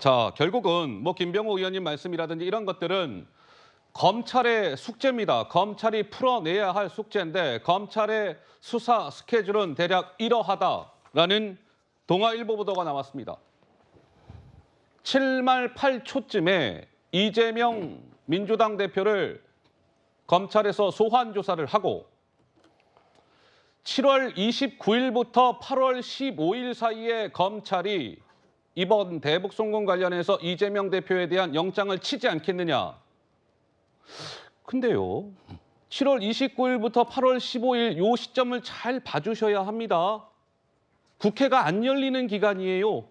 자, 결국은 뭐 김병호 의원님 말씀이라든지 이런 것들은 검찰의 숙제입니다. 검찰이 풀어내야 할 숙제인데 검찰의 수사 스케줄은 대략 이러하다라는 동아일보 보도가 나왔습니다. 7말 8초쯤에 이재명 민주당 대표를 검찰에서 소환 조사를 하고 7월 29일부터 8월 15일 사이에 검찰이 이번 대북 송금 관련해서 이재명 대표에 대한 영장을 치지 않겠느냐. 근데요, 7월 29일부터 8월 15일 요 시점을 잘 봐주셔야 합니다. 국회가 안 열리는 기간이에요.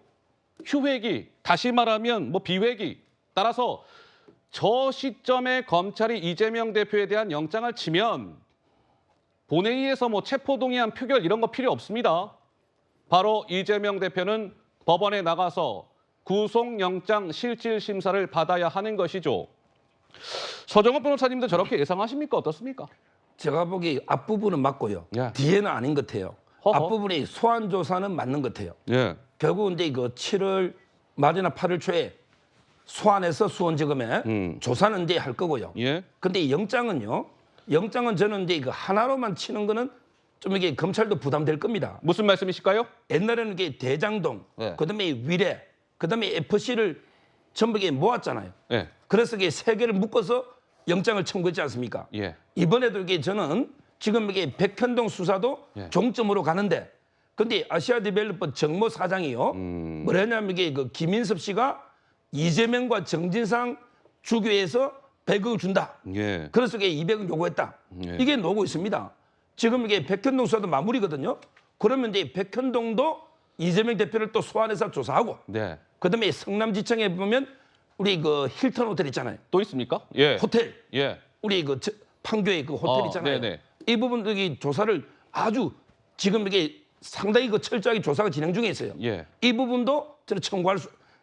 휴회기, 다시 말하면 뭐 비회기. 따라서 저 시점에 검찰이 이재명 대표에 대한 영장을 치면 본회의에서 뭐 체포동의안 표결 이런 거 필요 없습니다. 바로 이재명 대표는 법원에 나가서 구속영장 실질심사를 받아야 하는 것이죠. 서정호 변호사님도 저렇게 예상하십니까? 어떻습니까? 제가 보기 앞부분은 맞고요. 예. 뒤에는 아닌 것 같아요. 허허. 앞부분이 소환 조사는 맞는 것 같아요. 예. 결국 이제 이거 7월 말이나 8월 초에 소환해서 수원지검에 조사는 이제 할 거고요. 예. 근데 이 영장은요. 영장은 저는 이제 이거 하나로만 치는 거는 좀 이게 검찰도 부담될 겁니다. 무슨 말씀이실까요? 옛날에는 이게 대장동, 네. 그다음에 위례, 그다음에 FC를 전부 이게 모았잖아요. 예. 그래서 이게 세 개를 묶어서 영장을 청구했지 않습니까? 예. 이번에도 이게 저는 지금 이게 백현동 수사도 예. 종점으로 가는데, 근데 아시아디벨로퍼 정모 사장이요. 뭐냐면 이게 그 김인섭 씨가 이재명과 정진상 주교에서 100억을 준다. 예. 그래서 이게 200억 요구했다. 예. 이게 나오고 있습니다. 지금 이게 백현동 수사도 마무리거든요. 그러면 이제 백현동도 이재명 대표를 또 소환해서 조사하고, 네. 그다음에 성남지청에 보면 우리 그 힐튼 호텔 있잖아요. 또 있습니까? 예. 호텔. 예. 우리 그 판교에 그 호텔 있잖아요. 네네. 이 부분들이 조사를 아주 지금 이게 상당히 그 철저하게 조사가 진행 중에 있어요. 예. 이 부분도 저는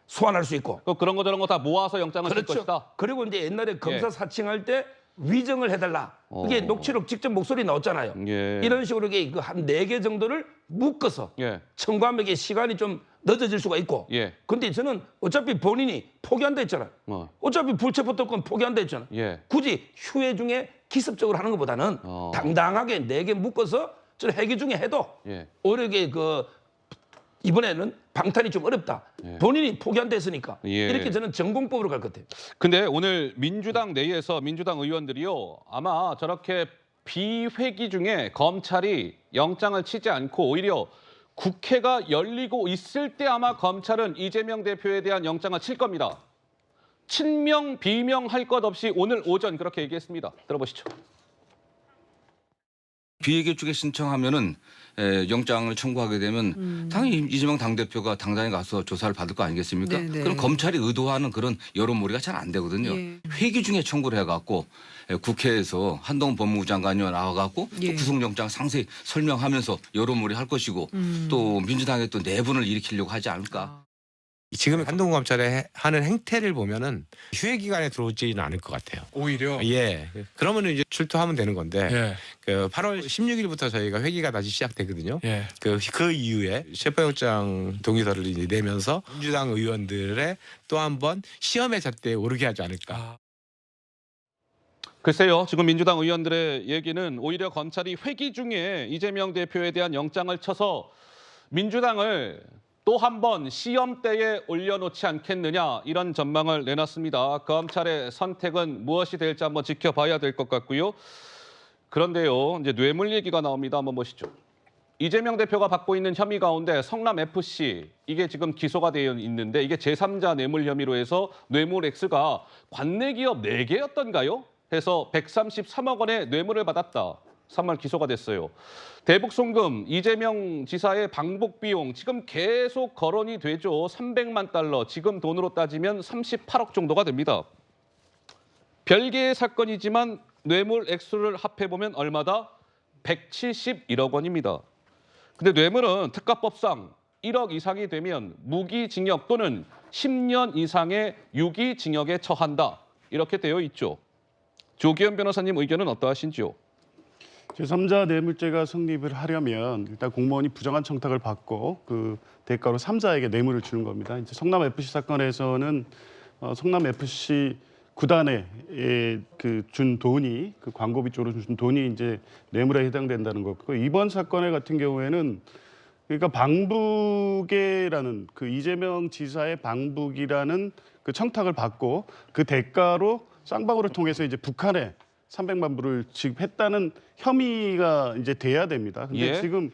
소환할 수 있고. 그런 거 저런 거 다 모아서 영장을 칠 그렇죠. 것이다. 그리고 이제 옛날에 검사 예. 사칭할 때 위정을 해달라. 이게 녹취록 직접 목소리 나왔잖아요. 예. 이런 식으로 이게 한 4개 정도를 묶어서 예. 청구하면 이게 시간이 좀 늦어질 수가 있고. 예. 근데 저는 어차피 본인이 포기한다 했잖아요. 어차피 불체포 특권 포기한다 했잖아요. 예. 굳이 휴회 중에 기습적으로 하는 것보다는 당당하게 4개 묶어서 저는 회기 중에 해도 예. 오히려 이게 그 이번에는 방탄이 좀 어렵다. 본인이 포기한다 했으니까. 예. 이렇게 저는 전공법으로 갈 것 같아요. 근데 오늘 민주당 내에서 민주당 의원들이요. 아마 저렇게 비회기 중에 검찰이 영장을 치지 않고 오히려 국회가 열리고 있을 때 아마 검찰은 이재명 대표에 대한 영장을 칠 겁니다. 친명, 비명 할 것 없이 오늘 오전 그렇게 얘기했습니다. 들어보시죠. 비회기 쪽에 신청하면은 영장을 청구하게 되면 당연히 이재명 당대표가 당장에 가서 조사를 받을 거 아니겠습니까? 네네. 그럼 검찰이 의도하는 그런 여론몰이가 잘 안 되거든요. 예. 회기 중에 청구를 해갖고 국회에서 한동훈 법무부 장관이 나와갖고 예. 또 구속영장 상세히 설명하면서 여론몰이 할 것이고 또 민주당의 또 내분을 일으키려고 하지 않을까. 지금 한동훈 검찰의 하는 행태를 보면은 휴회 기간에 들어오지는 않을 것 같아요. 오히려 예. 그러면은 이제 출두하면 되는 건데 예. 그 8월 16일부터 저희가 회기가 다시 시작되거든요. 예. 그 이후에 체포영장 동의서를 이제 내면서 민주당 의원들의 또 한 번 시험의 잣대에 오르게 하지 않을까. 글쎄요. 지금 민주당 의원들의 얘기는 오히려 검찰이 회기 중에 이재명 대표에 대한 영장을 쳐서 민주당을 또 한 번 시험대에 올려놓지 않겠느냐 이런 전망을 내놨습니다. 검찰의 선택은 무엇이 될지 한번 지켜봐야 될 것 같고요. 그런데요, 이제 뇌물 얘기가 나옵니다. 한번 보시죠. 이재명 대표가 받고 있는 혐의 가운데 성남FC 이게 지금 기소가 되어 있는데 이게 제3자 뇌물 혐의로 해서 뇌물 액수가 관내 기업 4개였던가요? 해서 133억 원의 뇌물을 받았다. 3월 기소가 됐어요. 대북 송금, 이재명 지사의 방북 비용 지금 계속 거론이 되죠. 300만 달러, 지금 돈으로 따지면 38억 정도가 됩니다. 별개의 사건이지만 뇌물 액수를 합해보면 얼마다? 171억 원입니다. 근데 뇌물은 특가법상 1억 이상이 되면 무기징역 또는 10년 이상의 유기징역에 처한다. 이렇게 되어 있죠. 조기현 변호사님 의견은 어떠하신지요? 제3자 뇌물죄가 성립을 하려면 일단 공무원이 부정한 청탁을 받고 그 대가로 3자에게 뇌물을 주는 겁니다. 이제 성남 FC 사건에서는 성남 FC 구단에 준 돈이 그 광고비 쪽으로 준 돈이 이제 뇌물에 해당된다는 거고, 이번 사건의 같은 경우에는 그러니까 방북이라는 그 이재명 지사의 방북이라는 그 청탁을 받고 그 대가로 쌍방울을 통해서 이제 북한에 300만 불을 지급했다는 혐의가 이제 돼야 됩니다. 근데 예. 지금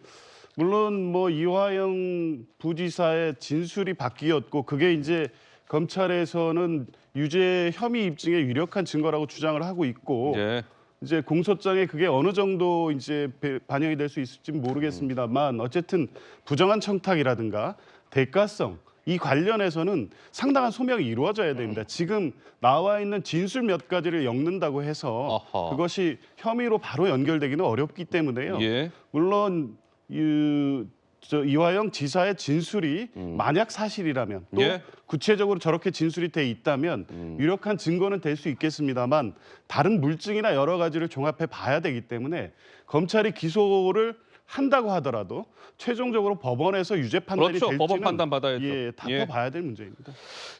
물론 뭐 이화영 부지사의 진술이 바뀌었고 그게 이제 검찰에서는 유죄 혐의 입증에 유력한 증거라고 주장을 하고 있고 예. 이제 공소장에 그게 어느 정도 이제 반영이 될 수 있을지 모르겠습니다만 어쨌든 부정한 청탁이라든가 대가성 이 관련해서는 상당한 소명이 이루어져야 됩니다. 지금 나와 있는 진술 몇 가지를 엮는다고 해서 아하. 그것이 혐의로 바로 연결되기는 어렵기 때문에요. 예. 물론 이화영 지사의 진술이 만약 사실이라면 또 예. 구체적으로 저렇게 진술이 돼 있다면 유력한 증거는 될 수 있겠습니다만 다른 물증이나 여러 가지를 종합해 봐야 되기 때문에 검찰이 기소를 한다고 하더라도 최종적으로 법원에서 유죄 판단이 그렇죠. 될지는 법원 판단 받아야죠. 예, 다퉈봐야 될 문제입니다.